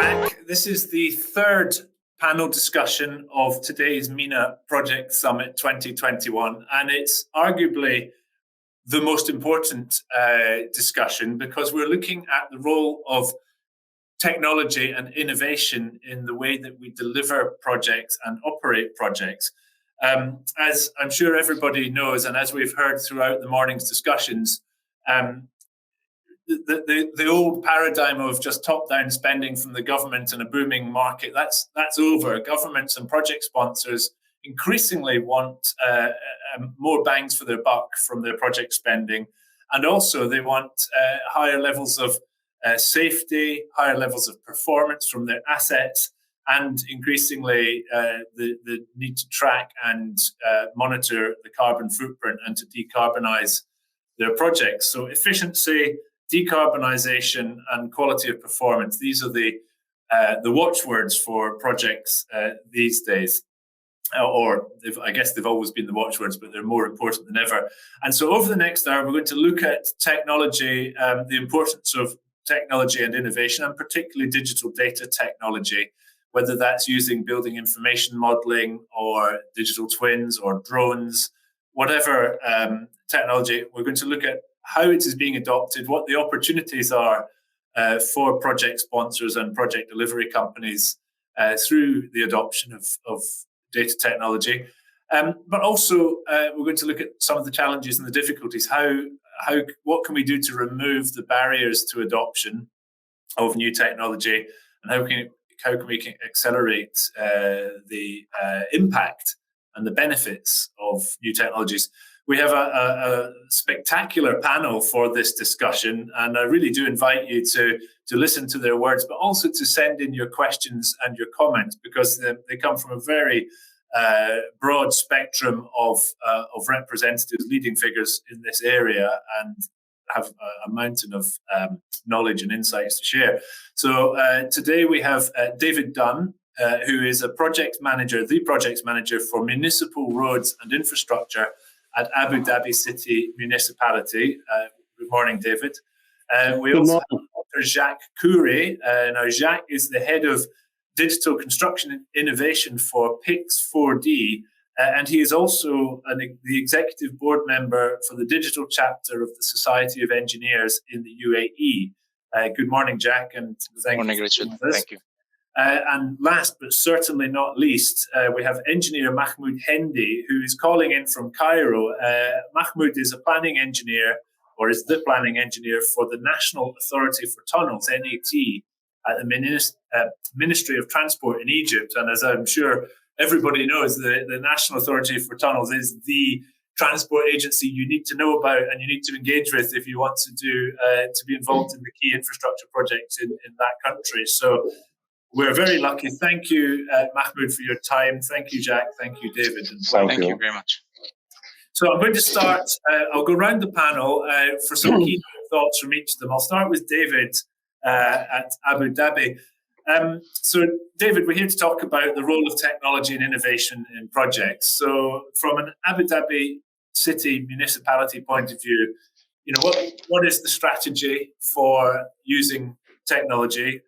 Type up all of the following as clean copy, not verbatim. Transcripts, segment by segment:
back. This is the third panel discussion of today's MENA Project Summit 2021, and it's arguably the most important discussion because we're looking at the role of technology and innovation in the way that we deliver projects and operate projects. As I'm sure everybody knows, and as we've heard throughout the morning's discussions, the old paradigm of just top-down spending from the government and a booming market, that's over. Governments and project sponsors increasingly want more bangs for their buck from their project spending. And also they want higher levels of safety, higher levels of performance from their assets, and increasingly the need to track and monitor the carbon footprint and to decarbonize their projects. So efficiency, decarbonisation and quality of performance, these are the watchwords for projects these days. Or I guess they've always been the watchwords, but they're more important than ever. And so over the next hour, we're going to look at technology, the importance of technology and innovation, and particularly digital data technology, whether that's using building information modelling or digital twins or drones, whatever technology. We're going to look at how it is being adopted, what the opportunities are for project sponsors and project delivery companies through the adoption of data technology. But also, we're going to look at some of the challenges and the difficulties. What can we do to remove the barriers to adoption of new technology, and how can we accelerate the impact and the benefits of new technologies? We have a spectacular panel for this discussion, and I really do invite you to listen to their words, but also to send in your questions and your comments, because they come from a very broad spectrum of representatives, leading figures in this area, and have a mountain of knowledge and insights to share. So today we have David Dunn, who is the project manager for Municipal Roads and Infrastructure at Abu Dhabi City Municipality. Good morning, David. We also have Dr. Jacques Khouri. Now, Jacques is the head of digital construction and innovation for PIX 4D, and he is also the executive board member for the digital chapter of the Society of Engineers in the UAE. Good morning, Jacques, and thank you. Good morning, Richard. Thank you. And last but certainly not least, we have engineer Mahmoud Hendy, who is calling in from Cairo. Mahmoud is a planning engineer, or is the planning engineer for the National Authority for Tunnels, NAT, at the Ministry of Transport in Egypt. And as I'm sure everybody knows, the National Authority for Tunnels is the transport agency you need to know about and you need to engage with if you want to be involved in the key infrastructure projects in that country. So we're very lucky. Thank you, Mahmoud, for your time. Thank you, Jacques. Thank you, David. Thank you very much. So I'm going to start. I'll go around the panel for some key thoughts from each of them. I'll start with David at Abu Dhabi. So, David, we're here to talk about the role of technology and innovation in projects. So, from an Abu Dhabi City Municipality point of view, what is the strategy for using technology?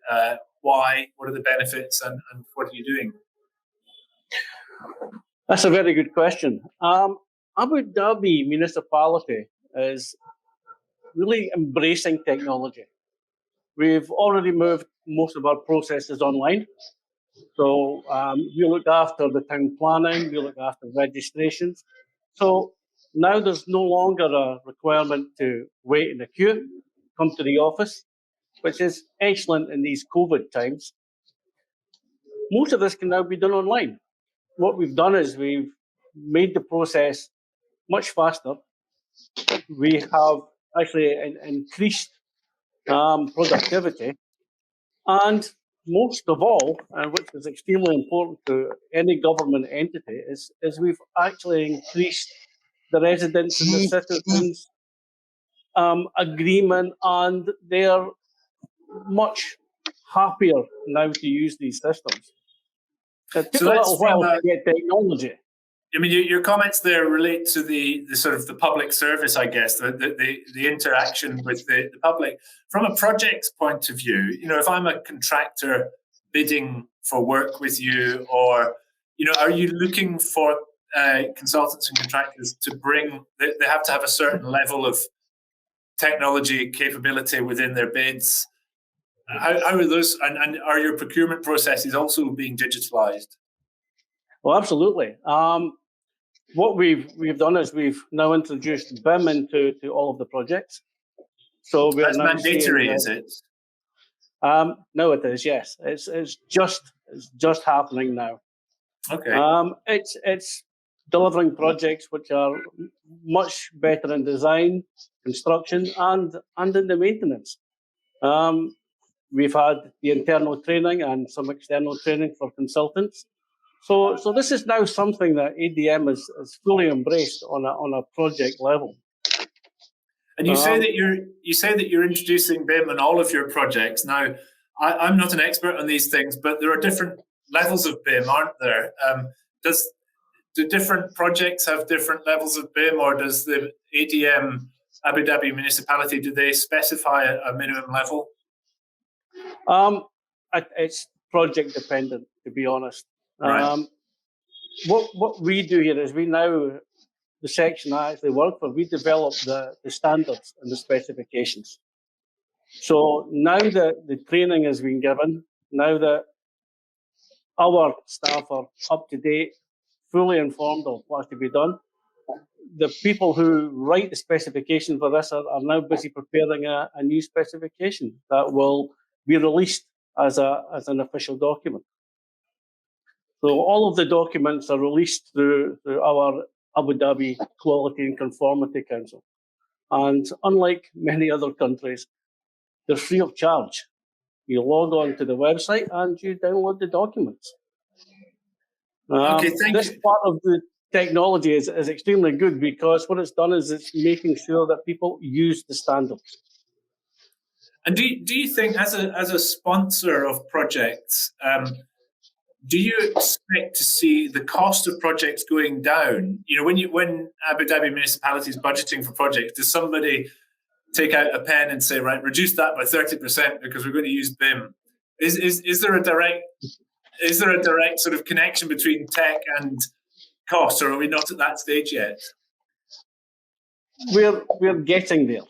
Why? What are the benefits, and what are you doing? That's a very good question. Abu Dhabi Municipality is really embracing technology. We've already moved most of our processes online. So we look after the town planning, we look after registrations. So now there's no longer a requirement to wait in a queue, come to the office, which is excellent in these COVID times. Most of this can now be done online. What we've done is we've made the process much faster. We have actually increased productivity. And most of all, which is extremely important to any government entity, is we've actually increased the residents and the citizens' agreement, and they're much happier now to use these systems. It took a little while to get technology. I mean, your comments there relate to the sort of the public service, I guess, the interaction with the public. From a project's point of view, if I'm a contractor bidding for work with you, or are you looking for consultants and contractors to bring? They have to have a certain level of technology capability within their bids. How are those? And are your procurement processes also being digitalized? Well, absolutely. What we've done is we've now introduced BIM into all of the projects. So we are That's now mandatory, seeing, is it? No, it is. Yes, it's just happening now. Okay. It's delivering projects which are much better in design, construction, and in the maintenance. We've had the internal training and some external training for consultants. So this is now something that ADM is fully embraced on a project level. And you say that you're introducing BIM in all of your projects. Now, I'm not an expert on these things, but there are different levels of BIM, aren't there? Do different projects have different levels of BIM, or does the ADM Abu Dhabi Municipality, do they specify a minimum level? It's project dependent, to be honest. Right. What we do here is the section I actually work for, we develop the standards and the specifications. So now that the training has been given, now that our staff are up to date, fully informed of what has to be done, the people who write the specification for this are now busy preparing a new specification that will be released as an official document. So all of the documents are released through our Abu Dhabi Quality and Conformity Council. And unlike many other countries, they're free of charge. You log on to the website and you download the documents. Okay, this part of the technology is extremely good because what it's done is it's making sure that people use the standards. And do you think, as a sponsor of projects, do you expect to see the cost of projects going down? When Abu Dhabi Municipality is budgeting for projects, does somebody take out a pen and say, right, reduce that by 30% because we're going to use BIM? Is there a direct sort of connection between tech and cost, or are we not at that stage yet? We're getting there.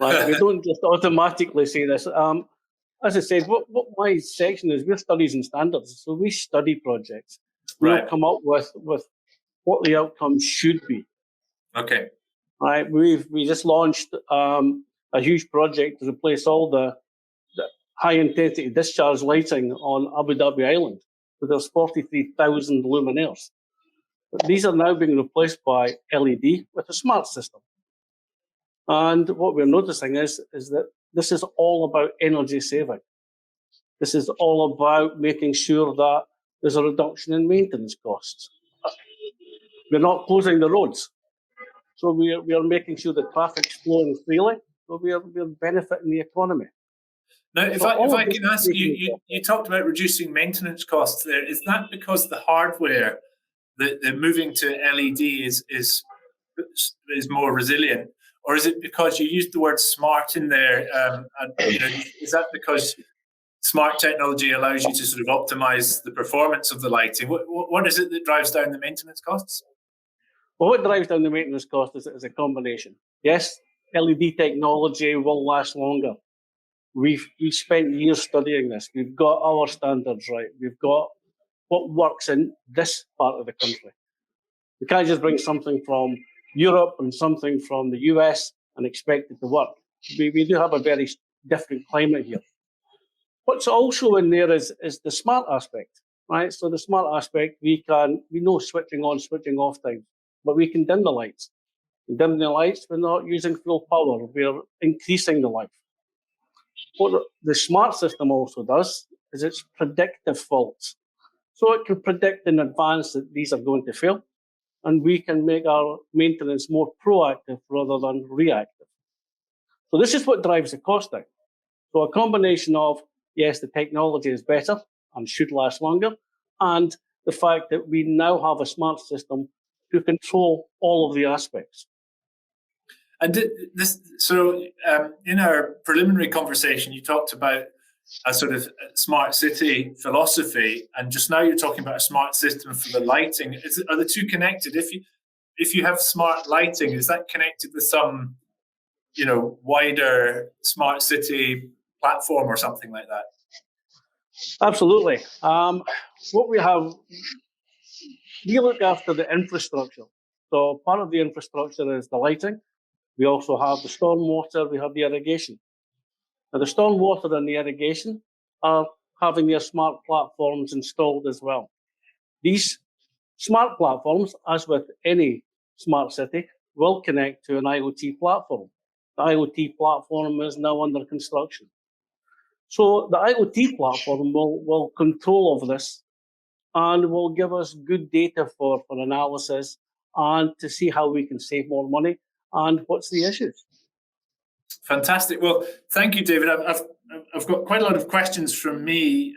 Right? We don't just automatically say this. As I said, what my section is, we're studies and standards. So we study projects. We'll come up with what the outcome should be. Okay. Right. We just launched a huge project to replace all the high intensity discharge lighting on Abu Dhabi Island. So there's 43,000 luminaires. But these are now being replaced by LED with a smart system. And what we're noticing is that this is all about energy saving. This is all about making sure that there's a reduction in maintenance costs. We're not closing the roads. So we are making sure the traffic's flowing freely. So we are benefiting the economy. Now, if I can ask you, you talked about reducing maintenance costs there. Is that because the hardware, the moving to LED is more resilient? Or is it because you used the word smart in there? Is that because smart technology allows you to sort of optimize the performance of the lighting? What is it that drives down the maintenance costs? Well, what drives down the maintenance cost is a combination. Yes, LED technology will last longer. We've spent years studying this. We've got our standards right. We've got what works in this part of the country. We can't just bring something from Europe and something from the US and expect it to work. We do have a very different climate here. What's also in there is the smart aspect, right? So the smart aspect, we know switching on, switching off time, but we can dim the lights. Dim the lights, we're not using full power. We're increasing the light. What the smart system also does is it's predictive faults. So it can predict in advance that these are going to fail, and we can make our maintenance more proactive rather than reactive. So this is what drives the cost down. So a combination of, yes, the technology is better and should last longer, and the fact that we now have a smart system to control all of the aspects. And in our preliminary conversation, you talked about a sort of smart city philosophy, and just now you're talking about a smart system for the lighting. Are the two connected? If you have smart lighting, is that connected with some, wider smart city platform or something like that? Absolutely. What we have, we look after the infrastructure. So part of the infrastructure is the lighting. We also have the stormwater, we have the irrigation. Now, the stormwater and the irrigation are having their smart platforms installed as well. These smart platforms, as with any smart city, will connect to an IoT platform. The IoT platform is now under construction. So the IoT platform will control over this and will give us good data for analysis and to see how we can save more money and what's the issues. Fantastic. Well, thank you, David. I've got quite a lot of questions from me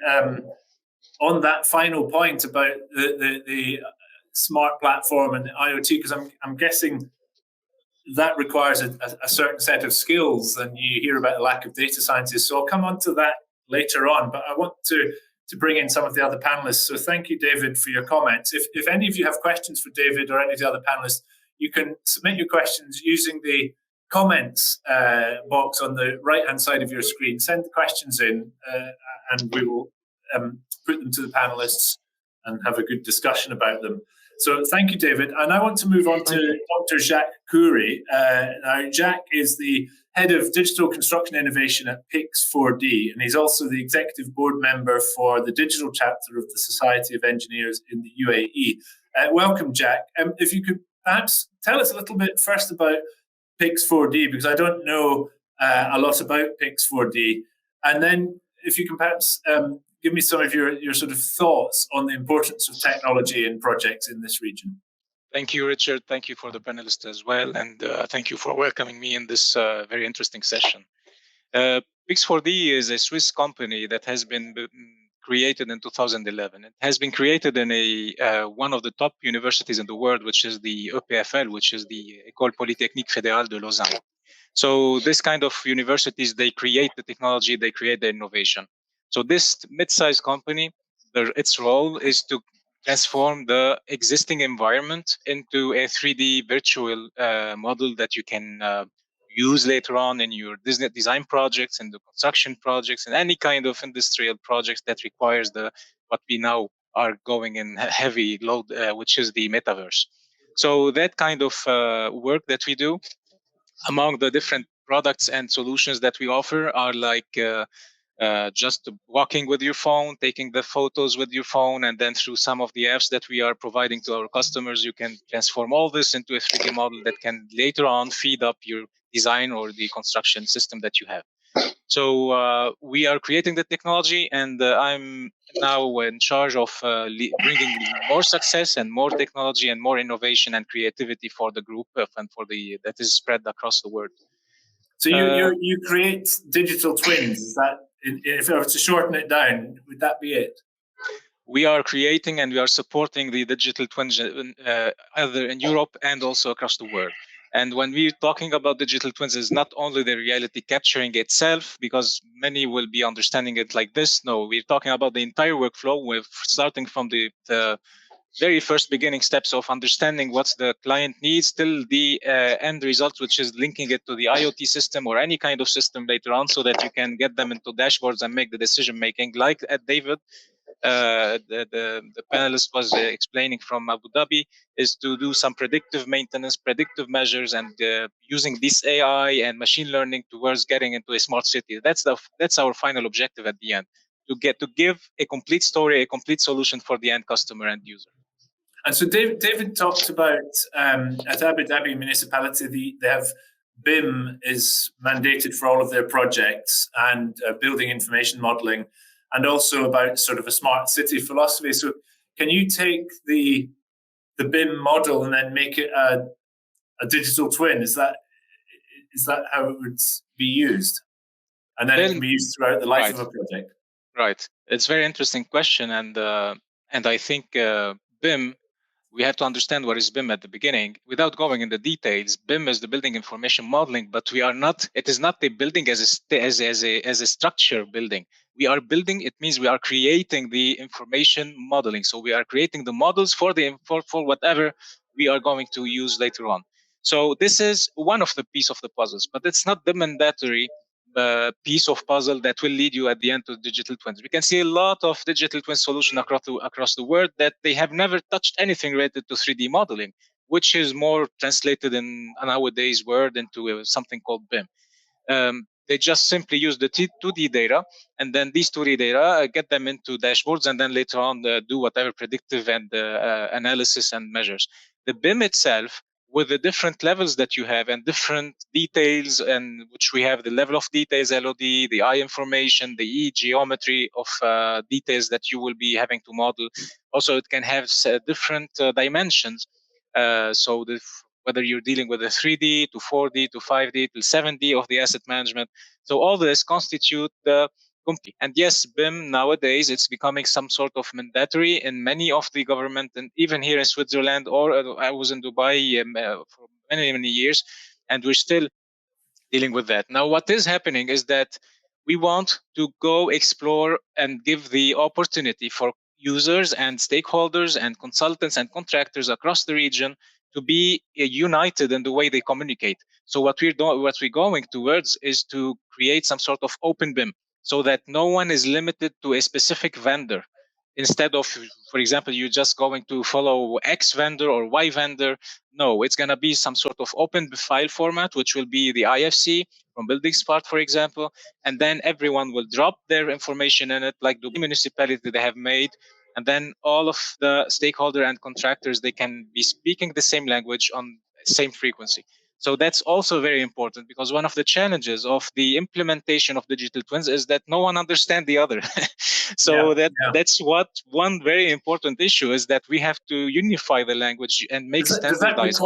on that final point about the smart platform and the IoT, because I'm guessing that requires a certain set of skills, and you hear about the lack of data scientists. So I'll come on to that later on, but I want to bring in some of the other panelists. So thank you, David, for your comments. If any of you have questions for David or any of the other panelists, you can submit your questions using the comments box on the right-hand side of your screen. Send the questions in and we will put them to the panelists and have a good discussion about them. So thank you, David. And I want to move on to Dr. Jacques Khouri. Now, Jacques is the Head of Digital Construction Innovation at Pix4D, and he's also the Executive Board Member for the Digital Chapter of the Society of Engineers in the UAE. Welcome, Jacques. If you could perhaps tell us a little bit first about Pix4D, because I don't know a lot about Pix4D, and then if you can perhaps give me some of your sort of thoughts on the importance of technology in projects in this region. Thank you, Richard. Thank you for the panelists as well. And thank you for welcoming me in this very interesting session. Pix4D is a Swiss company that has been created in 2011. It has been created in one of the top universities in the world, which is the EPFL, which is the École Polytechnique Fédérale de Lausanne. So this kind of universities, they create the technology, they create the innovation. So this mid-sized company, its role is to transform the existing environment into a 3D virtual model that you can use later on in your design projects and the construction projects and any kind of industrial projects that requires what we now are going in heavy load, which is the metaverse. So that kind of work that we do, among the different products and solutions that we offer, are like just walking with your phone, taking the photos with your phone, and then through some of the apps that we are providing to our customers, you can transform all this into a 3D model that can later on feed up your design or the construction system that you have. So we are creating the technology, and I'm now in charge of bringing more success and more technology and more innovation and creativity for the group and for that is spread across the world. So you create digital twins. Is that, if I were to shorten it down, would that be it? We are creating and we are supporting the digital twins either in Europe and also across the world. And when we're talking about digital twins, it's not only the reality capturing itself, because many will be understanding it like this. No, we're talking about the entire workflow, with starting from the very first beginning steps of understanding what the client needs till the end result, which is linking it to the IoT system or any kind of system later on, so that you can get them into dashboards and make the decision making. Like David, the panelist was explaining from Abu Dhabi, is to do some predictive maintenance, predictive measures, and using this AI and machine learning towards getting into a smart city. That's our final objective at the end, to give a complete story, a complete solution for the end customer and user. And so David talked about at Abu Dhabi Municipality, they have BIM is mandated for all of their projects, and building information modeling, and also about sort of a smart city philosophy. So can you take the BIM model and then make it a digital twin? Is that how it would be used? And then it can be used throughout the life of a project. Right. It's a very interesting question, and I think BIM, we have to understand what is BIM at the beginning. Without going into details, BIM is the building information modeling, but it is not the building as a structure building. We are building, it means we are creating the information modeling. So we are creating the models for whatever we are going to use later on. So this is one of the piece of the puzzles, but it's not the mandatory piece of puzzle that will lead you at the end to digital twins. We can see a lot of digital twin solution across the world that they have never touched anything related to 3D modeling, which is more translated in nowadays word into something called BIM. They just simply use the 2D data, and then these 2D data get them into dashboards, and then later on do whatever predictive and analysis and measures. The BIM itself, with the different levels that you have and different details, and which we have the level of details, LOD, the I information, the E geometry of details that you will be having to model. Also, it can have different dimensions. So whether you're dealing with a 3D to 4D to 5D to 7D of the asset management. So all this constitute the complete. And yes, BIM nowadays, it's becoming some sort of mandatory in many of the government, and even here in Switzerland, or I was in Dubai for many, many years, and we're still dealing with that. Now, what is happening is that we want to go explore and give the opportunity for users and stakeholders and consultants and contractors across the region to be united in the way they communicate. So what we're going towards is to create some sort of open BIM, so that no one is limited to a specific vendor. Instead of, for example, you're just going to follow X vendor or Y vendor. No, it's going to be some sort of open file format, which will be the IFC from Building Smart, for example, and then everyone will drop their information in it, like the municipality they have made, and then all of the stakeholder and contractors, they can be speaking the same language on the same frequency. So that's also very important, because one of the challenges of the implementation of digital twins is that no one understands the other. So that's what one very important issue is, that we have to unify the language and make standardized.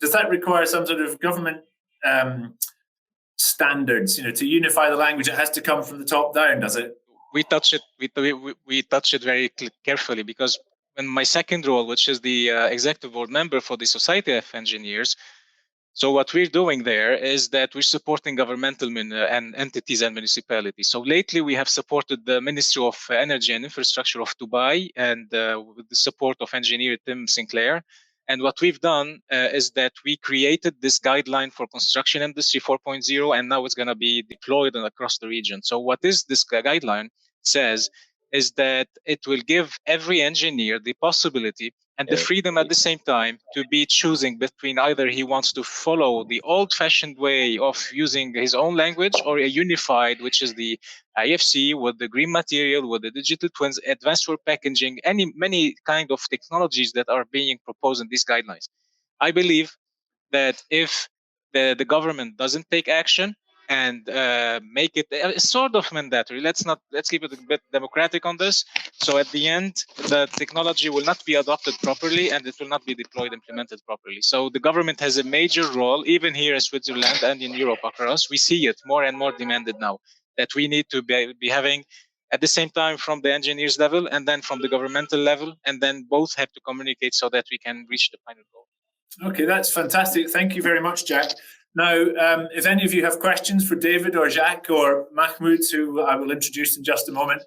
Does that require some sort of government standards? To unify the language, it has to come from the top down, does it? We touch it. We touch it very carefully, because in my second role, which is the executive board member for the Society of Engineers, so what we're doing there is that we're supporting governmental and entities and municipalities. So lately we have supported the Ministry of Energy and Infrastructure of Dubai, and with the support of engineer Tim Sinclair. And what we've done is that we created this guideline for construction industry 4.0, and now it's going to be deployed across the region. So what is this guideline says is that it will give every engineer the possibility and the freedom at the same time to be choosing between either he wants to follow the old-fashioned way of using his own language, or a unified, which is the IFC with the green material, with the digital twins, advanced work packaging, many kind of technologies that are being proposed in these guidelines. I believe that if the government doesn't take action and make it sort of mandatory, let's keep it a bit democratic on this. So at the end, the technology will not be adopted properly, and it will not be implemented properly. So the government has a major role, even here in Switzerland and in Europe across. We see it more and more demanded now, that we need to be having at the same time from the engineers level and then from the governmental level, and then both have to communicate so that we can reach the final goal. Okay, that's fantastic. Thank you very much, Jacques. Now, if any of you have questions for David or Jacques or Mahmoud, who I will introduce in just a moment,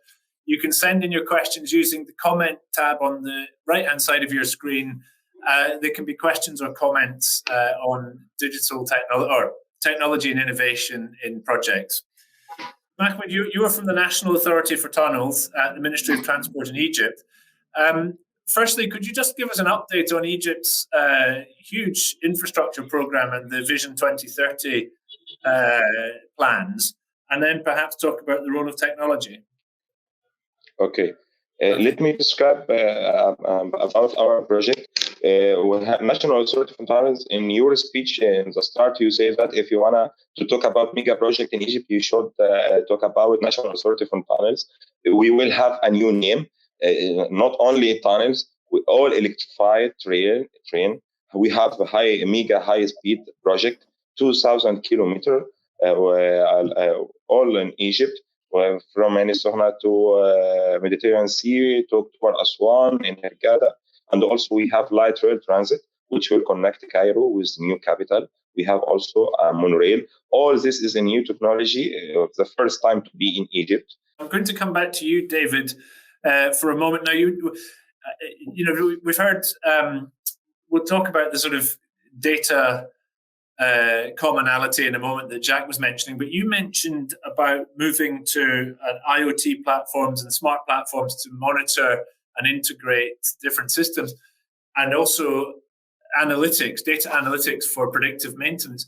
you can send in your questions using the comment tab on the right-hand side of your screen. There can be questions or comments on digital technology and innovation in projects. Mahmoud, you are from the National Authority for Tunnels at the Ministry of Transport in Egypt. Firstly, could you just give us an update on Egypt's huge infrastructure program and the Vision 2030 plans, and then perhaps talk about the role of technology? Okay. Let me describe about our project. We have National Authority for Tunnels. In your speech in the start, you say that if you want to talk about mega project in Egypt, you should talk about National Authority for Tunnels. We will have a new name. Not only tunnels, we all electrified train. We have a mega high speed project, 2,000 kilometers, all in Egypt, from MENA to Mediterranean Sea to Aswan in Hurghada. And also we have light rail transit, which will connect Cairo with the new capital. We have also monorail. All this is a new technology, the first time to be in Egypt. I'm going to come back to you, David, for a moment. Now, we've heard. We'll talk about the sort of data commonality in a moment that Jacques was mentioning, but you mentioned about moving to IoT platforms and smart platforms to monitor and integrate different systems, and also analytics, data analytics for predictive maintenance.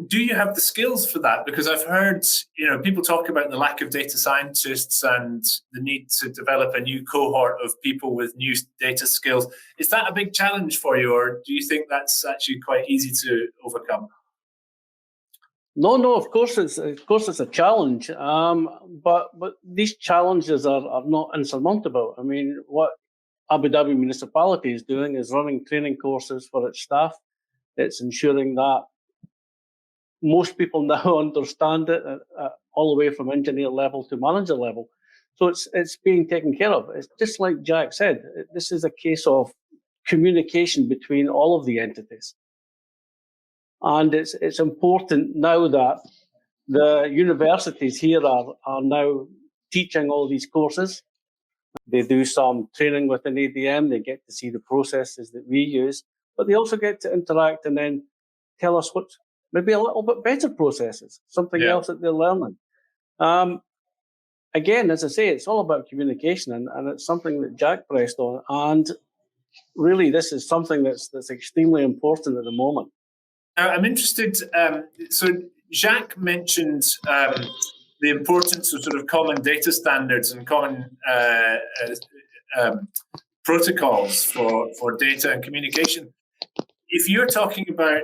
Do you have the skills for that? Because I've heard, people talk about the lack of data scientists and the need to develop a new cohort of people with new data skills. Is that a big challenge for you, or do you think that's actually quite easy to overcome? No, of course it's a challenge, but these challenges are not insurmountable. I mean, what Abu Dhabi Municipality is doing is running training courses for its staff. It's ensuring that most people now understand it all the way from engineer level to manager level. So it's being taken care of. It's just like Jacques said, this is a case of communication between all of the entities. And it's important now that the universities here are now teaching all these courses. They do some training within ADM. They get to see the processes that we use, but they also get to interact and then tell us what's maybe a little bit better processes, something else that they're learning. Again, as I say, it's all about communication, and it's something that Jacques pressed on. And really, this is something that's extremely important at the moment. I'm interested. So Jacques mentioned the importance of sort of common data standards and common protocols for data and communication. If you're talking about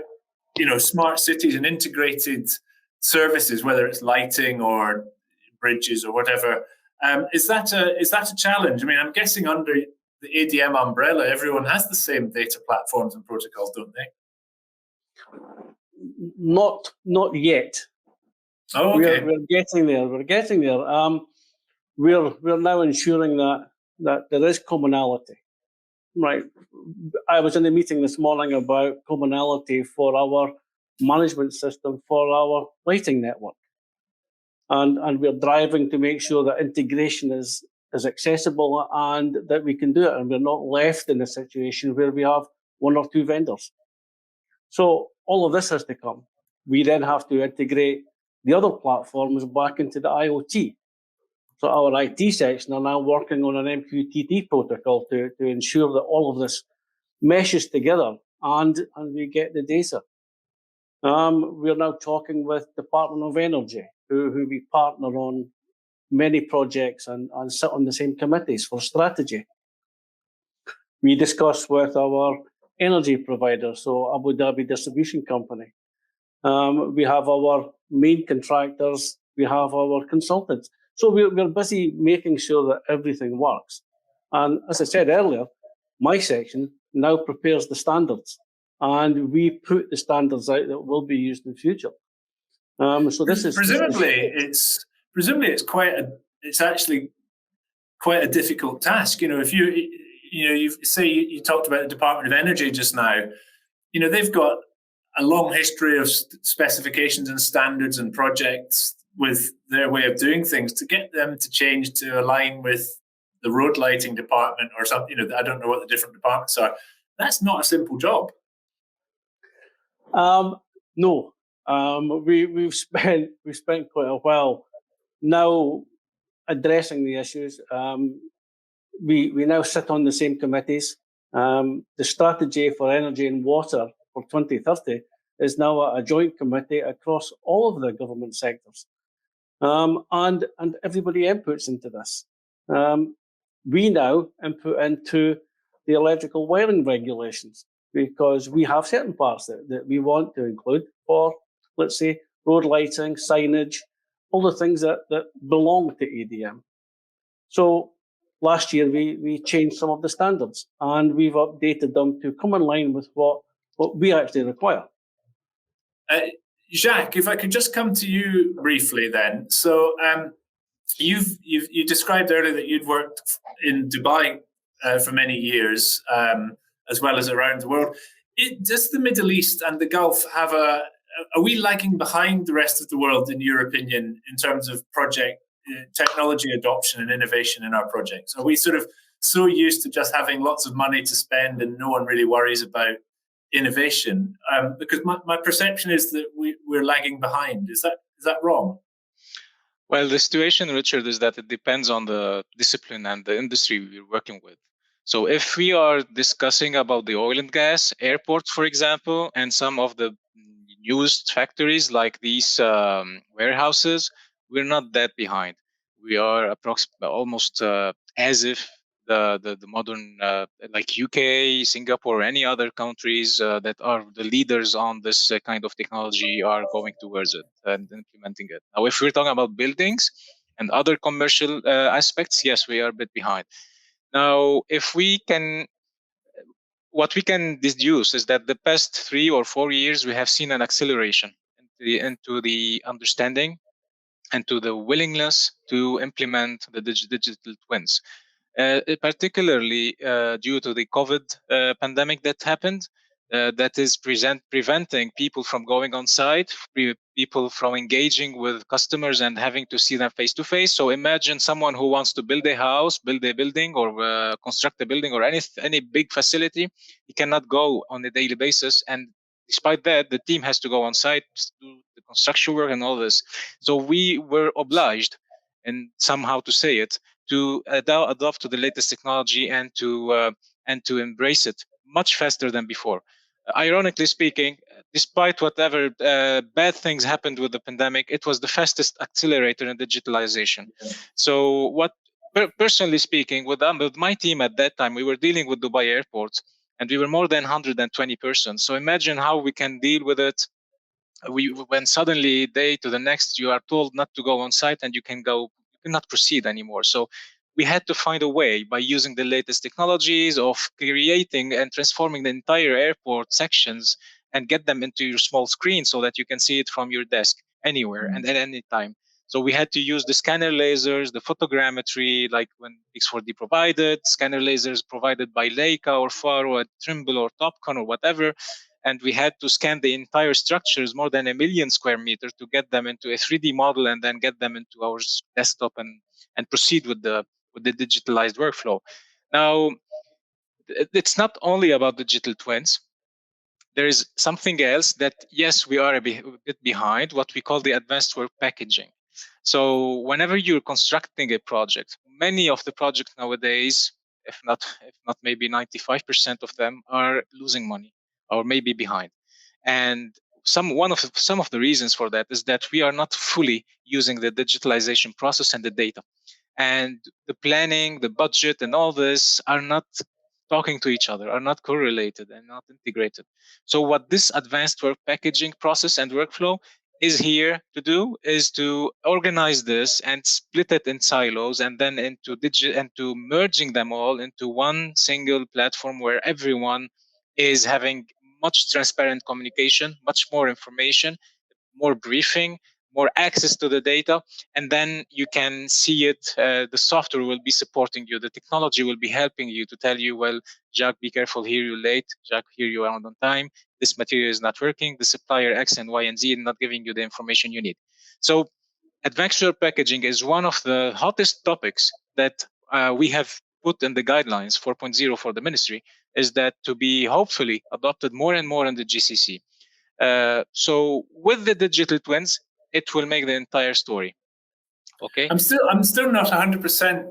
smart cities and integrated services, whether it's lighting or bridges or whatever, is that a challenge? I mean, I'm guessing under the ADM umbrella, everyone has the same data platforms and protocols, don't they? Not yet. Oh, okay. We're getting there. We're now ensuring that there is commonality. Right. I was in a meeting this morning about commonality for our management system for our lighting network. And we're driving to make sure that integration is accessible and that we can do it. And we're not left in a situation where we have one or two vendors. So all of this has to come. We then have to integrate the other platforms back into the IoT. So our IT section are now working on an MQTT protocol to ensure that all of this meshes together and we get the data. We're now talking with Department of Energy, who we partner on many projects and sit on the same committees for strategy. We discuss with our energy provider, so Abu Dhabi Distribution Company. We have our main contractors, we have our consultants. So we're busy making sure that everything works. And as I said earlier, my section now prepares the standards, and we put the standards out that will be used in the future. So this is presumably it's actually quite a difficult task. If you talked about the Department of Energy just now, they've got a long history of specifications and standards and projects with their way of doing things. To get them to change to align with the road lighting department or something, I don't know what the different departments are. That's not a simple job. No, we've spent quite a while now addressing the issues. We now sit on the same committees. The strategy for energy and water for 2030 is now a joint committee across all of the government sectors. And everybody inputs into this. We now input into the electrical wiring regulations because we have certain parts that we want to include for, let's say, road lighting, signage, all the things that belong to ADM. So last year we changed some of the standards and we've updated them to come in line with what we actually require. Jacques, if I could just come to you briefly then. So you described earlier that you'd worked in Dubai for many years, as well as around the world. Does the Middle East and the Gulf have are we lagging behind the rest of the world, in your opinion, in terms of project technology adoption and innovation in our projects? Are we sort of so used to just having lots of money to spend and no one really worries about innovation? Because my perception is that we're lagging behind. Is that wrong? Well, the situation, Richard, is that it depends on the discipline and the industry we're working with. So if we are discussing about the oil and gas, airports, for example, and some of the newest factories like these warehouses, we're not that behind. We are approximately almost as if the modern like UK, Singapore, or any other countries that are the leaders on this kind of technology are going towards it and implementing it. Now, if we're talking about buildings and other commercial aspects, yes, we are a bit behind. Now, what we can deduce is that the past 3 or 4 years, we have seen an acceleration into the understanding and to the willingness to implement the digital twins. Particularly due to the COVID pandemic that happened, that is preventing people from going on site, people from engaging with customers and having to see them face to face. So imagine someone who wants to build a house, build a building, or construct a building, or any big facility. He cannot go on a daily basis, and despite that, the team has to go on site to do the construction work and all this. So we were obliged, and somehow to say it, to adopt to the latest technology and to embrace it much faster than before. Ironically speaking, despite whatever bad things happened with the pandemic, it was the fastest accelerator in digitalization. So what, personally speaking, with my team at that time, we were dealing with Dubai airports, and we were more than 120 persons. So imagine how we can deal with it. When suddenly day to the next, you are told not to go on site and you cannot proceed anymore. So we had to find a way by using the latest technologies of creating and transforming the entire airport sections and get them into your small screen so that you can see it from your desk anywhere and at any time. So we had to use the scanner lasers, the photogrammetry, like when X4D provided, scanner lasers provided by Leica or Faro or Trimble or Topcon or whatever. And we had to scan the entire structures, more than 1 million square meters, to get them into a 3D model and then get them into our desktop and proceed with the digitalized workflow. Now, it's not only about digital twins. There is something else that, yes, we are a bit behind, what we call the advanced work packaging. So whenever you're constructing a project, many of the projects nowadays, if not maybe 95% of them, are losing money or maybe behind. And some of the reasons for that is that we are not fully using the digitalization process and the data. And the planning, the budget, and all this are not talking to each other, are not correlated and not integrated. So what this advanced work packaging process and workflow is here to do is to organize this and split it in silos and then into merging them all into one single platform where everyone is having much transparent communication, much more information, more briefing, more access to the data, and then you can see it. The software will be supporting you. The technology will be helping you to tell you, well, Jacques, be careful, here you're late. Jacques, here you are on time. This material is not working. The supplier X and Y and Z is not giving you the information you need. So advanced work packaging is one of the hottest topics that we have put in the guidelines 4.0 for the ministry, is that to be hopefully adopted more and more in the GCC. So with the digital twins, it will make the entire story. Okay. I'm still not 100%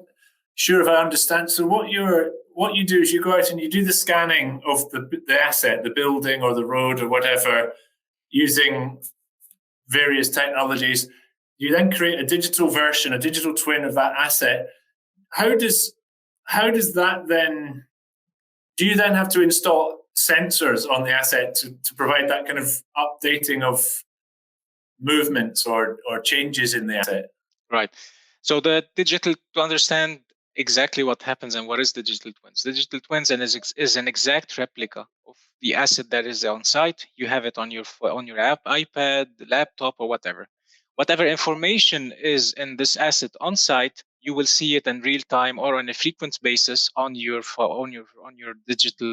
sure if I understand. So what you do is you go out and you do the scanning of the asset, the building or the road or whatever, using various technologies. You then create a digital version, a digital twin of that asset. How does that then? Do you then have to install sensors on the asset to provide that kind of updating of movements or changes in the asset? Right. So the digital, to understand exactly what happens and what is digital twins. Digital twins is an exact replica of the asset that is on site. You have it on your app, iPad, laptop, or whatever. Whatever information is in this asset on site, you will see it in real time or on a frequent basis on your digital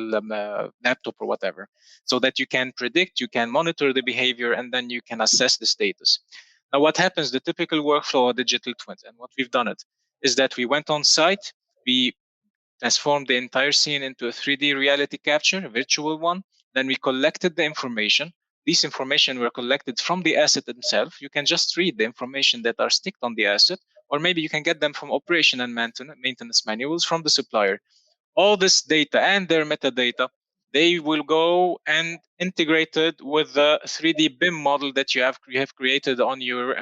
laptop or whatever, so that you can predict, you can monitor the behavior, and then you can assess the status. Now, what happens, the typical workflow of digital twins, and what we've done it, is that we went on site, we transformed the entire scene into a 3D reality capture, a virtual one. Then we collected the information. These information were collected from the asset itself. You can just read the information that are sticked on the asset, or maybe you can get them from operation and maintenance manuals from the supplier. All this data and their metadata, they will go and integrated with the 3D BIM model that you have created on your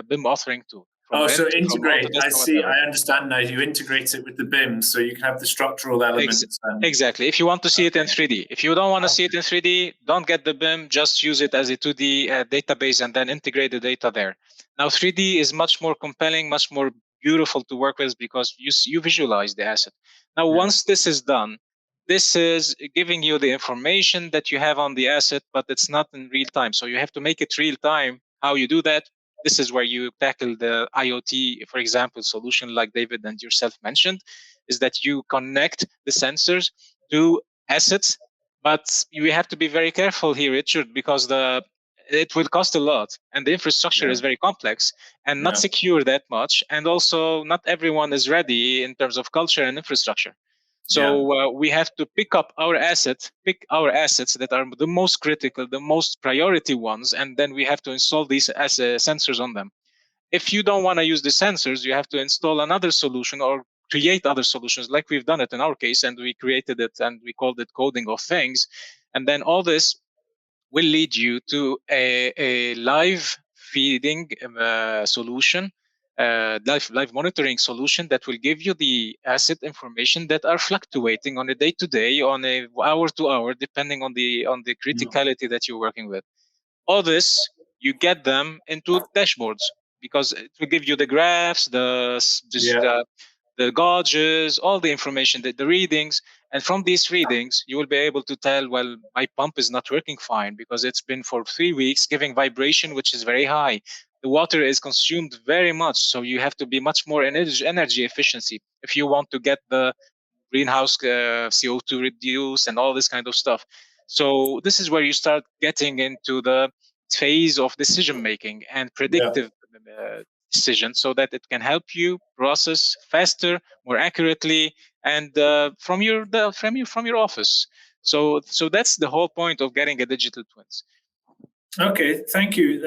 BIM authoring tool. So integrate. I see. I understand now. You integrate it with the BIM, so you can have the structural elements. Exactly. If you want to see it in 3D. If you don't want to see it in 3D, don't get the BIM. Just use it as a 2D database and then integrate the data there. Now, 3D is much more compelling, much more beautiful to work with because you visualize the asset. Now, once this is done, this is giving you the information that you have on the asset, but it's not in real time. So you have to make it real time. How you do that? This is where you tackle the IoT, for example, solution like David and yourself mentioned, is that you connect the sensors to assets, but you have to be very careful here, Richard, because it will cost a lot and the infrastructure is very complex and not secure that much. And also not everyone is ready in terms of culture and infrastructure. So we have to pick our assets that are the most critical, the most priority ones, and then we have to install these as sensors on them. If you don't want to use the sensors, you have to install another solution or create other solutions, like we've done it in our case, and we created it and we called it coding of things. And then all this will lead you to a live feeding solution, live monitoring solution that will give you the asset information that are fluctuating on a day-to-day, on a hour-to-hour, depending on the criticality that you're working with. All this, you get them into dashboards because it will give you the graphs, the gauges, all the information, the readings. And from these readings, you will be able to tell, well, my pump is not working fine because it's been for 3 weeks giving vibration, which is very high. The water is consumed very much, so you have to be much more energy efficiency if you want to get the greenhouse CO2 reduced and all this kind of stuff. So this is where you start getting into the phase of decision making and predictive decision, so that it can help you process faster, more accurately, and from your office. So that's the whole point of getting a digital twins. Okay, thank you.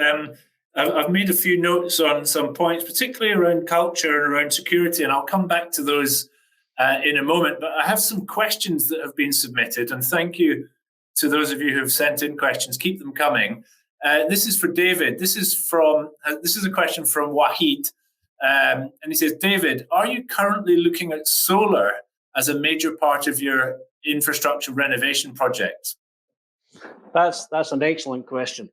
I've made a few notes on some points, particularly around culture and around security, and I'll come back to those in a moment. But I have some questions that have been submitted, and thank you to those of you who have sent in questions. Keep them coming. This is for David. This is a question from Wahid, and he says, David, are you currently looking at solar as a major part of your infrastructure renovation projects? That's an excellent question.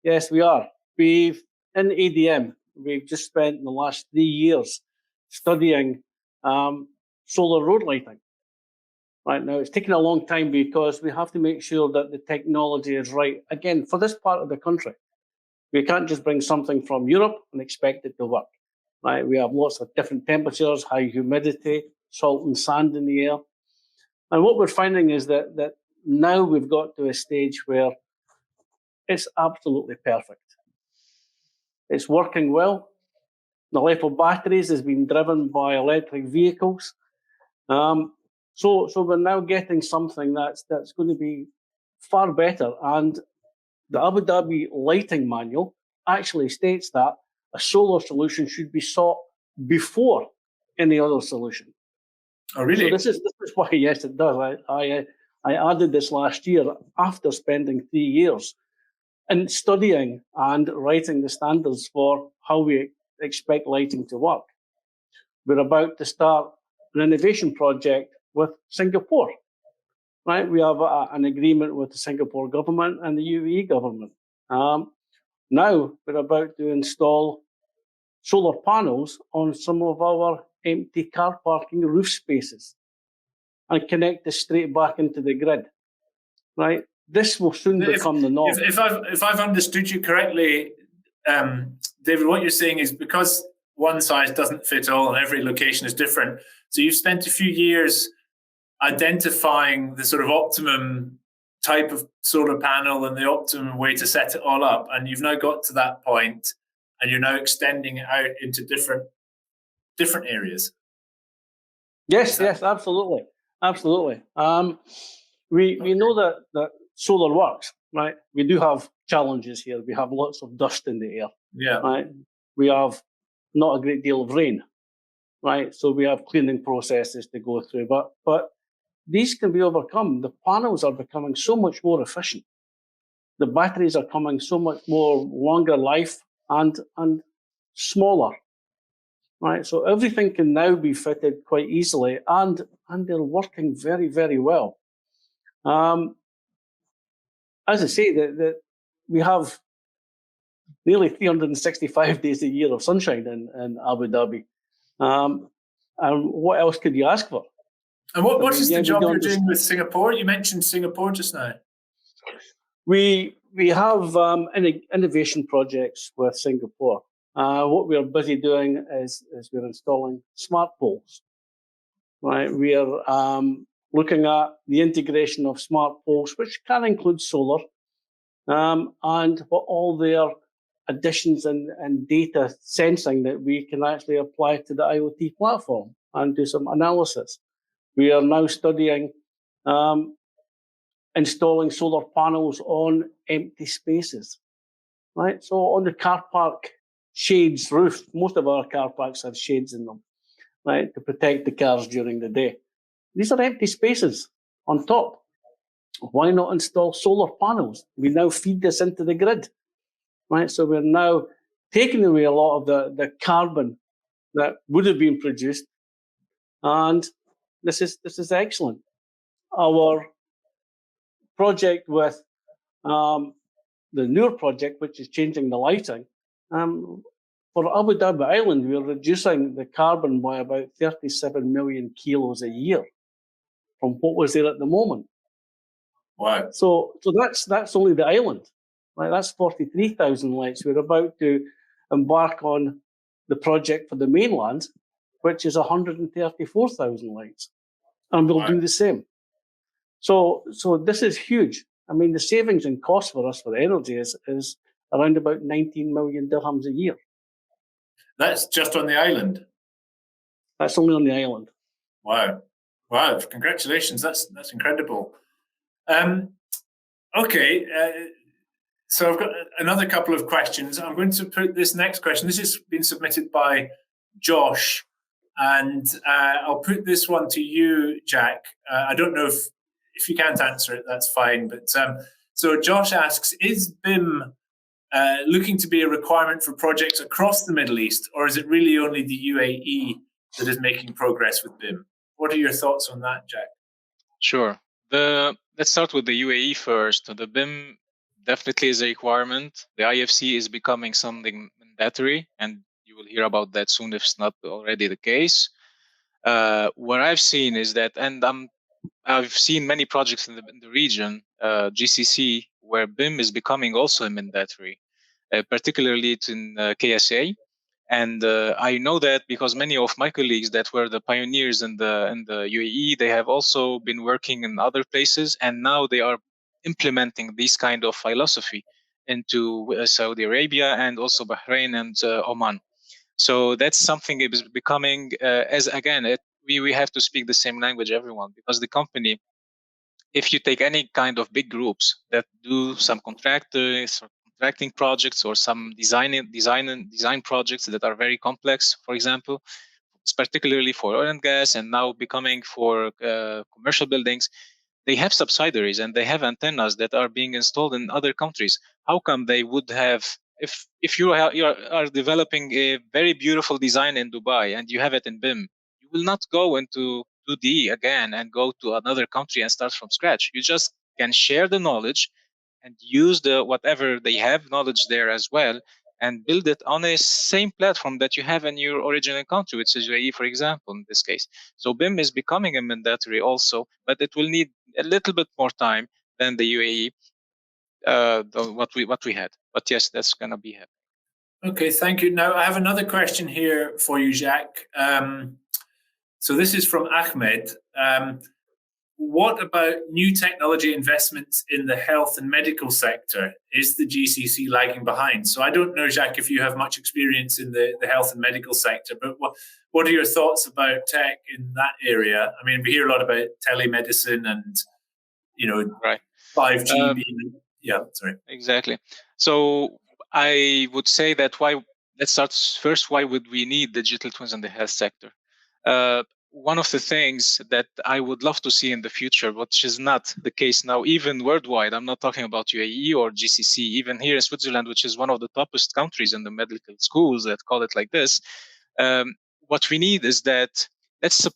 Yes, we are. We've in ADM, we've just spent the last 3 years studying solar road lighting. Right now, it's taken a long time because we have to make sure that the technology is right. Again, for this part of the country, we can't just bring something from Europe and expect it to work. Right? We have lots of different temperatures, high humidity, salt and sand in the air. And what we're finding is that now we've got to a stage where it's absolutely perfect. It's working well. The life of batteries has been driven by electric vehicles. So we're now getting something that's going to be far better. And the Abu Dhabi lighting manual actually states that a solar solution should be sought before any other solution. Oh, really? So this is why, yes, it does. I added this last year after spending 3 years in studying and writing the standards for how we expect lighting to work. We're about to start an innovation project with Singapore, right? We have an agreement with the Singapore government and the UAE government. Now we're about to install solar panels on some of our empty car parking roof spaces and connect this straight back into the grid, right? This will soon become the norm. If I've understood you correctly, David, what you're saying is because one size doesn't fit all, and every location is different. So you've spent a few years identifying the sort of optimum type of solar panel and the optimum way to set it all up, and you've now got to that point, and you're now extending it out into different areas. Yes, absolutely. We know that solar works, right? We do have challenges here. We have lots of dust in the air. Yeah. Right. We have not a great deal of rain, right? So we have cleaning processes to go through, but these can be overcome. The panels are becoming so much more efficient. The batteries are coming so much more longer life and smaller, right? So everything can now be fitted quite easily, and they're working very, very well. As I say, that we have nearly 365 days a year of sunshine in Abu Dhabi. And what else could you ask for? And what is the job you're doing with Singapore? You mentioned Singapore just now. We have innovation projects with Singapore. What we are busy doing is we're installing smart poles. Right, we are looking at the integration of smart poles, which can include solar, and what all their additions and data sensing that we can actually apply to the IoT platform and do some analysis. We are now studying installing solar panels on empty spaces, right? So on the car park shades roof, most of our car parks have shades in them, right, to protect the cars during the day. These are empty spaces on top. Why not install solar panels? We now feed this into the grid, right? So we're now taking away a lot of the carbon that would have been produced, and this is excellent. Our project with the Noor project, which is changing the lighting, for Abu Dhabi Island, we're reducing the carbon by about 37 million kilos a year from what was there at the moment. Wow. So that's only the island, right? That's 43,000 lights. We're about to embark on the project for the mainland, which is 134,000 lights, and we'll do the same. So this is huge. I mean, the savings in cost for us for energy is around about 19 million dirhams a year. That's just on the island. That's only on the island. Wow! Congratulations. That's incredible. Okay. So I've got another couple of questions. I'm going to put this next question. This has been submitted by Josh, and I'll put this one to you, Jacques. I don't know if you can't answer it, that's fine. But so Josh asks, is BIM looking to be a requirement for projects across the Middle East, or is it really only the UAE that is making progress with BIM? What are your thoughts on that, Jacques? Sure. Let's start with the UAE first. The BIM definitely is a requirement. The IFC is becoming something mandatory, and you will hear about that soon if it's not already the case. What I've seen is that, and I've seen many projects in the region, GCC, where BIM is becoming also a mandatory, particularly it's in KSA. And I know that because many of my colleagues that were the pioneers in the UAE, they have also been working in other places, and now they are implementing this kind of philosophy into Saudi Arabia and also Bahrain and Oman. So that's something that is becoming, we have to speak the same language, everyone, because the company, if you take any kind of big groups that do some contracting projects or some design projects that are very complex, for example, it's particularly for oil and gas and now becoming for commercial buildings, they have subsidiaries and they have antennas that are being installed in other countries. How come they would have, if you are developing a very beautiful design in Dubai and you have it in BIM, you will not go into 2D again and go to another country and start from scratch. You just can share the knowledge and use whatever they have knowledge there as well and build it on a same platform that you have in your original country, which is UAE, for example, in this case. So BIM is becoming a mandatory also, but it will need a little bit more time than the UAE, what we had. But yes, that's going to be happening. Okay, thank you. Now I have another question here for you, Jacques. So this is from Ahmed. What about new technology investments in the health and medical sector? Is the GCC lagging behind? So I don't know, Jacques, if you have much experience in the health and medical sector, but what are your thoughts about tech in that area? I mean, we hear a lot about telemedicine and, right. 5G being, yeah, sorry. Exactly. So I would say that let's start first, why would we need digital twins in the health sector? One of the things that I would love to see in the future, which is not the case now, even worldwide, I'm not talking about UAE or GCC, even here in Switzerland, which is one of the toppest countries in the medical schools that call it like this. What we need is that let's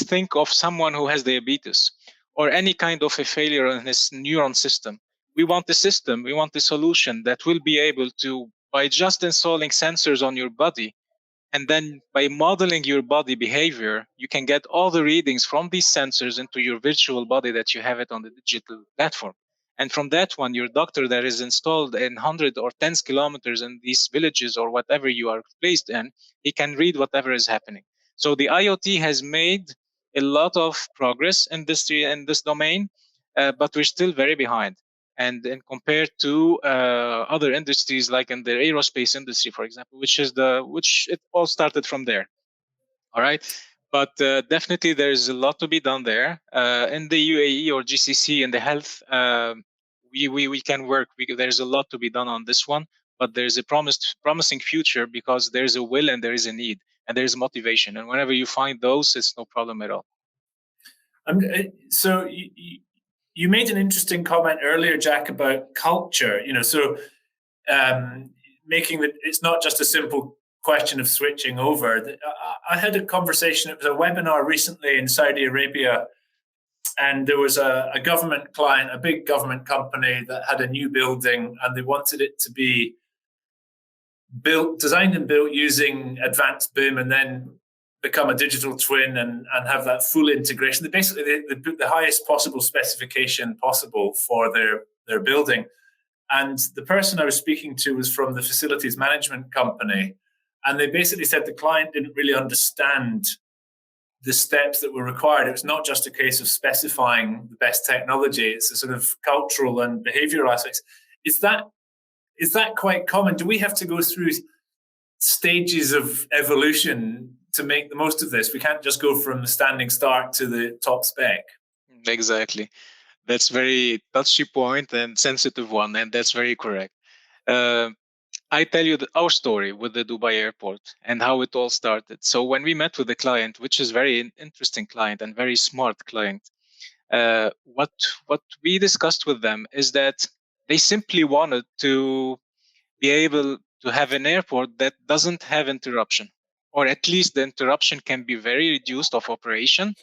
think of someone who has diabetes or any kind of a failure in his neuron system. We want the system, we want the solution that will be able to, by just installing sensors on your body, and then by modeling your body behavior, you can get all the readings from these sensors into your virtual body that you have it on the digital platform. And from that one, your doctor that is installed in 100 or 10 kilometers in these villages or whatever you are placed in, he can read whatever is happening. So the IoT has made a lot of progress in this domain, but we're still very behind. And compared to other industries, like in the aerospace industry, for example, which it all started from there. All right, but definitely there is a lot to be done there. In the UAE or GCC in the health, we can work. There's a lot to be done on this one, but there's a promising future because there's a will and there is a need and there is motivation. And whenever you find those, it's no problem at all. So you made an interesting comment earlier, Jacques, about culture. Making that it's not just a simple question of switching over. I had a conversation. It was a webinar recently in Saudi Arabia, and there was a government client, a big government company that had a new building, and they wanted it to be designed and built using advanced BIM, and then become a digital twin and have that full integration. They basically the highest possible specification possible for their building. And the person I was speaking to was from the facilities management company. And they basically said the client didn't really understand the steps that were required. It was not just a case of specifying the best technology. It's a sort of cultural and behavioral aspects. Is that quite common? Do we have to go through stages of evolution to make the most of this? We can't just go from the standing start to the top spec. Exactly. That's very touchy point and sensitive one, and that's very correct. I tell you our story with the Dubai airport and how it all started. So when we met with the client, which is very interesting client and very smart client, what we discussed with them is that they simply wanted to be able to have an airport that doesn't have interruption, or at least the interruption can be very reduced of operation.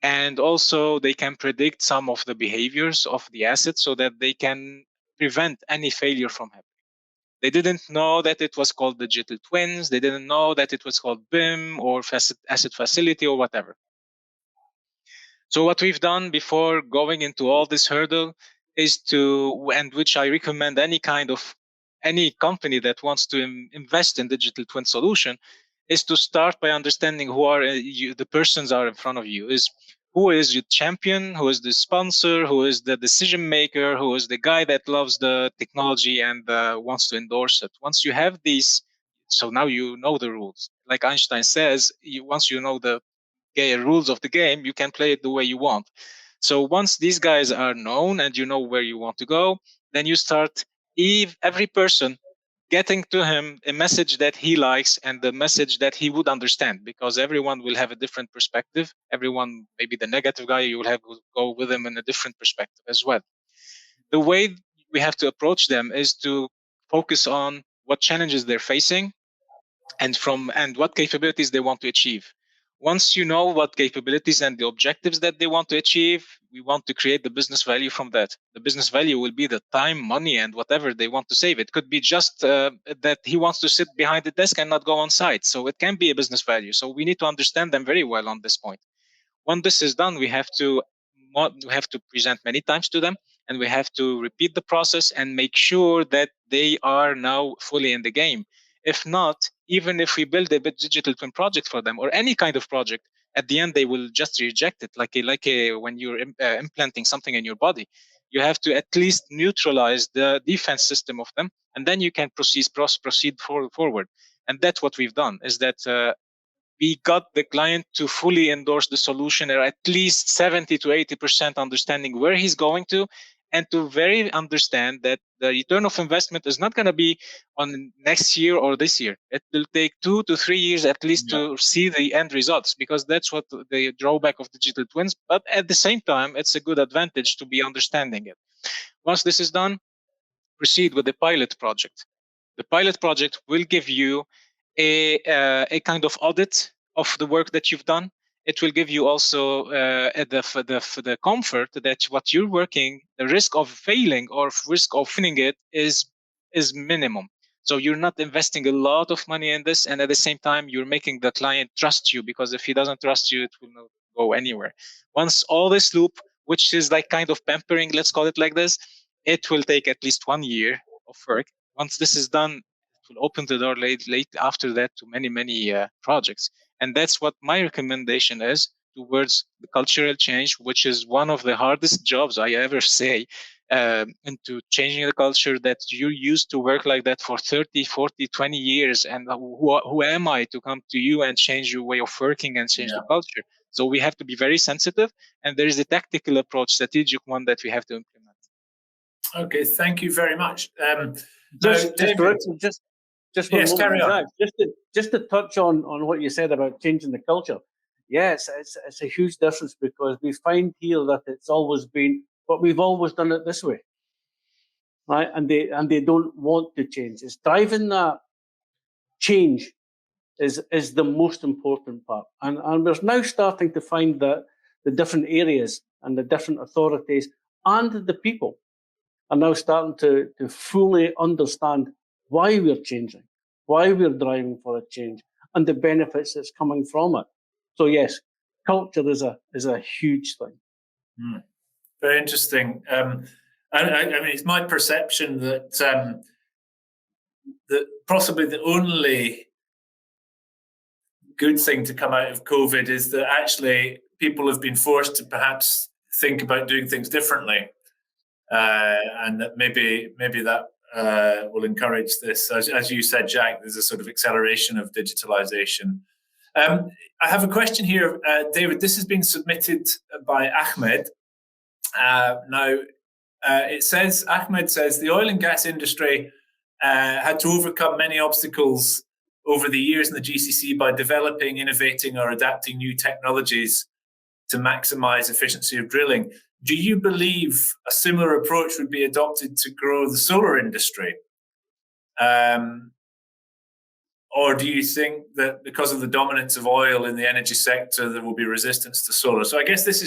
And also they can predict some of the behaviors of the assets so that they can prevent any failure from happening. They didn't know that it was called digital twins. They didn't know that it was called BIM or asset facility or whatever. So what we've done before going into all this hurdle is and which I recommend any company that wants to invest in digital twin solution, is to start by understanding who are the persons are in front of you. Who is your champion, who is the sponsor, who is the decision maker, who is the guy that loves the technology and wants to endorse it. Once you have these, so now you know the rules. Like Einstein says, once you know the rules of the game, you can play it the way you want. So once these guys are known and you know where you want to go, then you start every person getting to him a message that he likes and the message that he would understand, because everyone will have a different perspective. Everyone, maybe the negative guy, you will have to go with him in a different perspective as well. The way we have to approach them is to focus on what challenges they're facing and what capabilities they want to achieve. Once you know what capabilities and the objectives that they want to achieve, we want to create the business value from that. The business value will be the time, money, and whatever they want to save. It could be just that he wants to sit behind the desk and not go on site. So it can be a business value. So we need to understand them very well on this point. When this is done, we have to present many times to them. and we have to repeat the process and make sure that they are now fully in the game. If not, even if we build a digital twin project for them or any kind of project, at the end they will just reject it. Like when you're implanting something in your body, you have to at least neutralize the defense system of them, and then you can proceed forward. And that's what we've done, is that we got the client to fully endorse the solution, or at least 70 to 80% understanding where he's going to, and to very understand that the return of investment is not going to be on next year or this year. It will take 2 to 3 years at least to see the end results, because that's what the drawback of digital twins. But at the same time, it's a good advantage to be understanding it. Once this is done, proceed with the pilot project. The pilot project will give you a kind of audit of the work that you've done. It will give you also the comfort that what you're working, the risk of failing or risk of winning it is minimum. So you're not investing a lot of money in this, and at the same time, you're making the client trust you, because if he doesn't trust you, it will not go anywhere. Once all this loop, which is like kind of pampering, let's call it like this, it will take at least 1 year of work. Once this is done, will open the door late after that to many projects. And that's what my recommendation is towards the cultural change, which is one of the hardest jobs I ever say, into changing the culture that you used to work like that for 30, 40, 20 years. And who am I to come to you and change your way of working and change the culture? So we have to be very sensitive, and there is a tactical approach, strategic one, that we have to implement. Okay, thank you very much. Just for a moment, Jacques, just to touch on what you said about changing the culture. Yes, it's a huge difference, because we find here that it's always been, but we've always done it this way, right? And they don't want to change. It's driving that change is the most important part. And we're now starting to find that the different areas and the different authorities and the people are now starting to fully understand why we're changing, why we're driving for a change, and the benefits that's coming from it. So yes, culture is a huge thing. Very interesting. I mean, it's my perception that that possibly the only good thing to come out of COVID is that actually people have been forced to perhaps think about doing things differently, and that maybe that will encourage this. As you said, Jacques, there's a sort of acceleration of digitalization. I have a question here, David. This has been submitted by Ahmed. Ahmed says, the oil and gas industry had to overcome many obstacles over the years in the GCC by developing, innovating, or adapting new technologies to maximize efficiency of drilling. Do you believe a similar approach would be adopted to grow the solar industry? Or do you think that because of the dominance of oil in the energy sector, there will be resistance to solar? So I guess this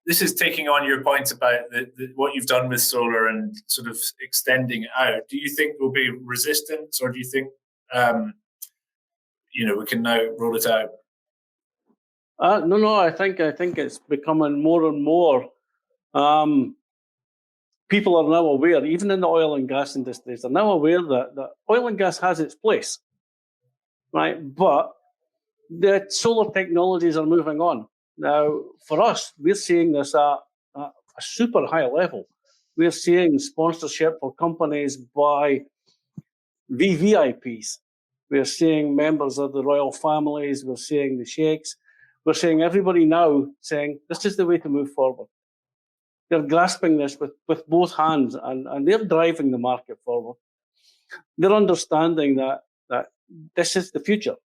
is taking on your point about what you've done with solar and sort of extending it out. Do you think there will be resistance, or do you think we can now roll it out? No. I think it's becoming more and more. People are now aware, even in the oil and gas industries, they're now aware that oil and gas has its place, right? But the solar technologies are moving on. Now, for us, we're seeing this at a super high level. We're seeing sponsorship for companies by VVIPs. We're seeing members of the royal families. We're seeing the sheikhs. We're seeing everybody now saying, this is the way to move forward. They're grasping this with both hands, and they're driving the market forward. They're understanding that this is the future.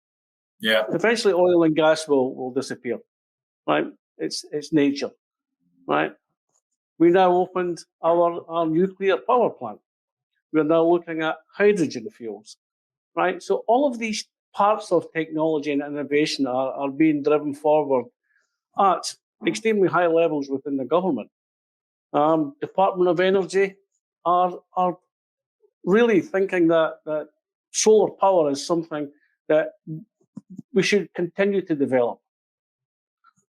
Yeah. Eventually, oil and gas will disappear, right? It's nature, right? We now opened our nuclear power plant. We're now looking at hydrogen fuels, right? So all of these parts of technology and innovation are being driven forward at extremely high levels within the government. Department of Energy are really thinking that solar power is something that we should continue to develop.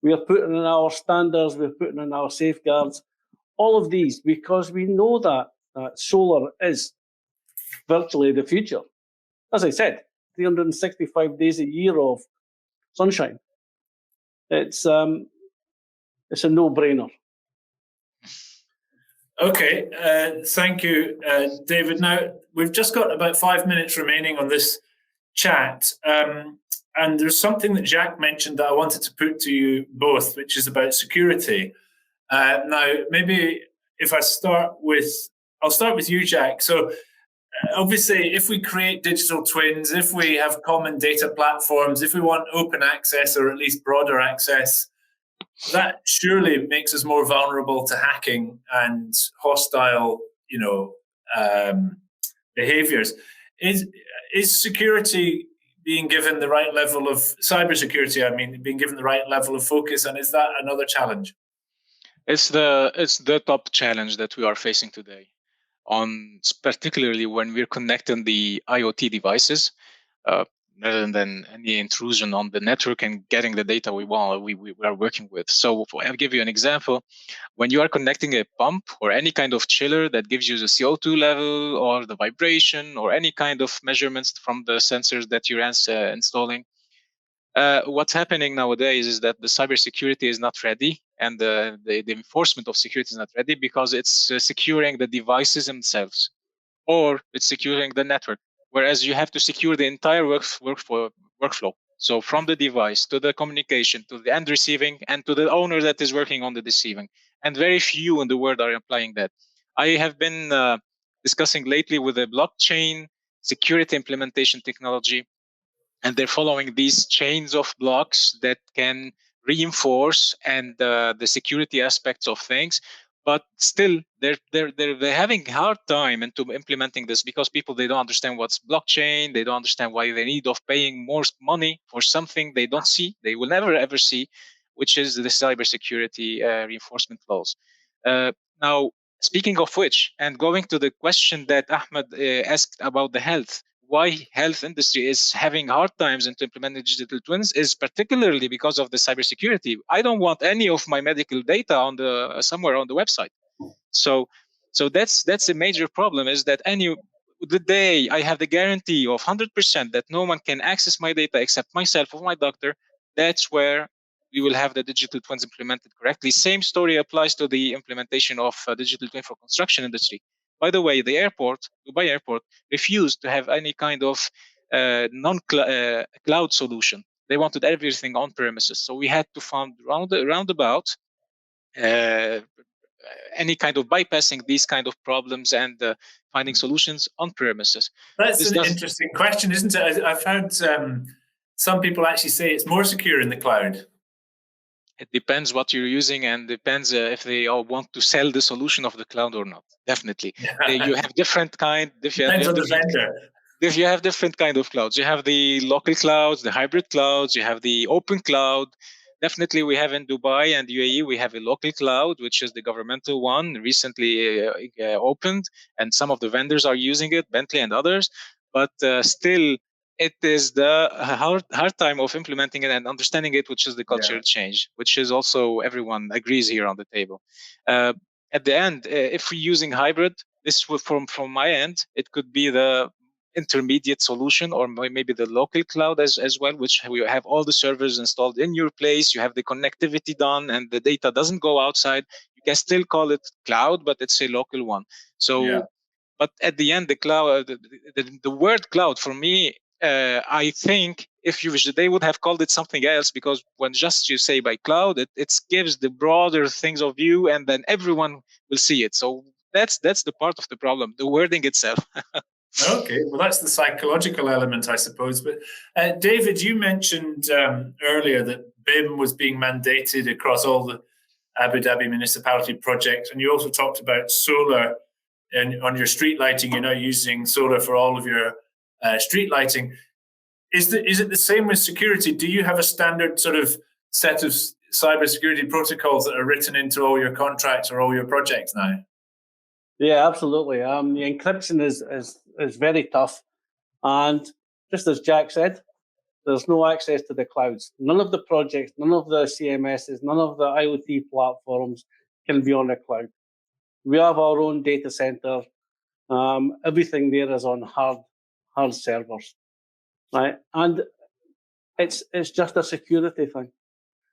We are putting in our standards, we're putting in our safeguards. all of these, because we know that solar is virtually the future. As I said, 365 days a year of sunshine. It's a no-brainer. Okay, thank you, David. Now, we've just got about 5 minutes remaining on this chat. And there's something that Jacques mentioned that I wanted to put to you both, which is about security. Now, maybe if I'll start with you, Jacques. So obviously, if we create digital twins, if we have common data platforms, if we want open access or at least broader access, that surely makes us more vulnerable to hacking and hostile, behaviors. Is security being given the right level of cybersecurity? I mean, being given the right level of focus, and is that another challenge? It's the top challenge that we are facing today, particularly when we're connecting the IoT devices. Rather than any intrusion on the network and getting the data we are working with. So I'll give you an example. When you are connecting a pump or any kind of chiller that gives you the CO2 level or the vibration or any kind of measurements from the sensors that you're installing, what's happening nowadays is that the cybersecurity is not ready and the enforcement of security is not ready because it's securing the devices themselves or it's securing the network. Whereas you have to secure the entire workflow. So from the device to the communication to the end receiving and to the owner that is working on the receiving. And very few in the world are applying that. I have been discussing lately with a blockchain security implementation technology, and they're following these chains of blocks that can reinforce and the security aspects of things. But still, they're having hard time into implementing this because they don't understand what's blockchain. They don't understand why they need of paying more money for something they don't see. They will never ever see, which is the cybersecurity reinforcement flows. Now, speaking of which, and going to the question that Ahmed asked about the health, why health industry is having hard times into implementing digital twins is particularly because of the cybersecurity. I don't want any of my medical data on somewhere on the website. So that's a major problem. Is that the day I have the guarantee of 100% that no one can access my data except myself or my doctor, that's where we will have the digital twins implemented correctly. Same story applies to the implementation of digital twin for construction industry. By the way, the Dubai airport, refused to have any kind of non-cloud solution. They wanted everything on premises. So we had to find roundabout any kind of bypassing these kind of problems and finding solutions on premises. That's an interesting question, isn't it? I've heard some people actually say it's more secure in the cloud. It depends what you're using and depends if they all want to sell the solution of the cloud or not. Definitely. You have different kind. Depends on the vendor. If you have different kind of clouds, you have the local clouds, the hybrid clouds, you have the open cloud. Definitely, we have in Dubai and UAE, we have a local cloud, which is the governmental one, recently opened, and some of the vendors are using it, Bentley and others. But still, it is the hard time of implementing it and understanding it, which is the cultural change, which is also everyone agrees here on the table. At the end, if we're using hybrid, this would, from my end, it could be the intermediate solution, or maybe the local cloud as well, which we have all the servers installed in your place. You have the connectivity done, and the data doesn't go outside. You can still call it cloud, but it's a local one. So, but at the end, the cloud, the word cloud for me, I think if they would have called it something else, because when just you say by cloud, it gives the broader things of view, and then everyone will see it. So that's the part of the problem, the wording itself. Okay, well, that's the psychological element, I suppose. But David, you mentioned earlier that BIM was being mandated across all the Abu Dhabi municipality projects, and you also talked about solar on your street lighting. You're now using solar for all of your street lighting. Is it the same with security? Do you have a standard sort of set of cybersecurity protocols that are written into all your contracts or all your projects now? Yeah, absolutely. The encryption is very tough, and just as Jacques said, there's no access to the clouds. None of the projects, none of the CMSs, none of the IoT platforms can be on the cloud. We have our own data center. Everything there is on hard servers, right? And it's just a security thing.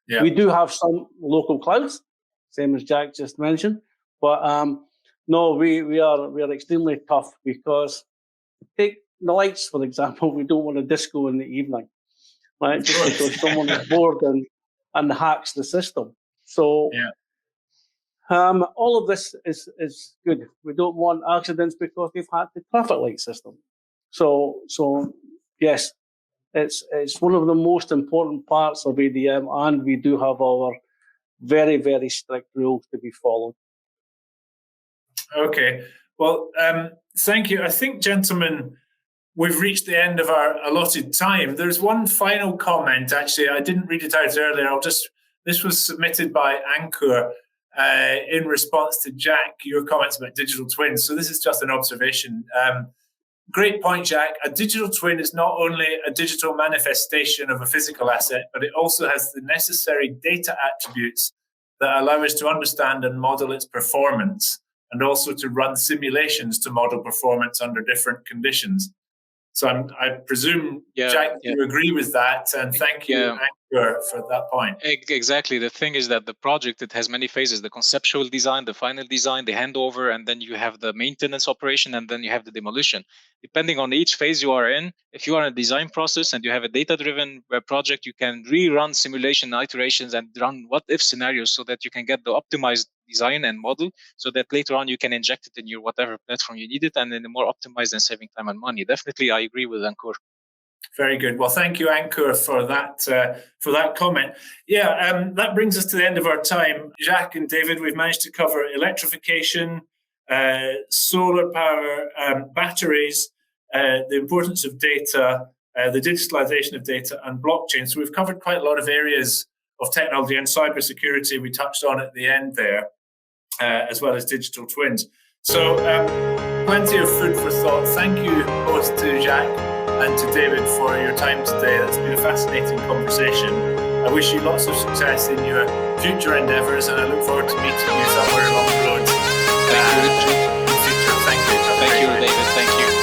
Yeah. We do have some local clouds, same as Jacques just mentioned, but no, we are extremely tough because take the lights, for example. We don't want a disco in the evening, right? Just because someone is bored and hacks the system. So all of this is good. We don't want accidents because we've hacked the traffic light system. So yes, it's one of the most important parts of ADM, and we do have our very, very strict rules to be followed. Okay. Well, thank you. I think, gentlemen, we've reached the end of our allotted time. There's one final comment, actually. I didn't read it out earlier. This was submitted by Ankur in response to Jacques, your comments about digital twins. So this is just an observation. Great point, Jacques. A digital twin is not only a digital manifestation of a physical asset, but it also has the necessary data attributes that allow us to understand and model its performance, and also to run simulations to model performance under different conditions. So I presume, Jacques, you agree with that, and thank you, Ankur, for that point. Exactly. The thing is that the project, it has many phases: the conceptual design, the final design, the handover, and then you have the maintenance operation, and then you have the demolition. Depending on each phase you are in, if you are in a design process and you have a data-driven project, you can rerun simulation iterations and run what-if scenarios so that you can get the optimized design and model, so that later on you can inject it in your whatever platform you need it, and in a more optimized and saving time and money. Definitely, I agree with Ankur. Very good. Well, thank you, Ankur, for that comment. Yeah, that brings us to the end of our time. Jacques and David, we've managed to cover electrification, solar power, batteries, the importance of data, the digitalization of data, and blockchain. So we've covered quite a lot of areas of technology, and cybersecurity we touched on at the end there, as well as digital twins. So plenty of food for thought. Thank you both to Jacques and to David for your time today. That's been a fascinating conversation. I wish you lots of success in your future endeavours, and I look forward to meeting you somewhere along the road. Thank you, Richard. In the future. Thank you. Thank you, David. Thank you.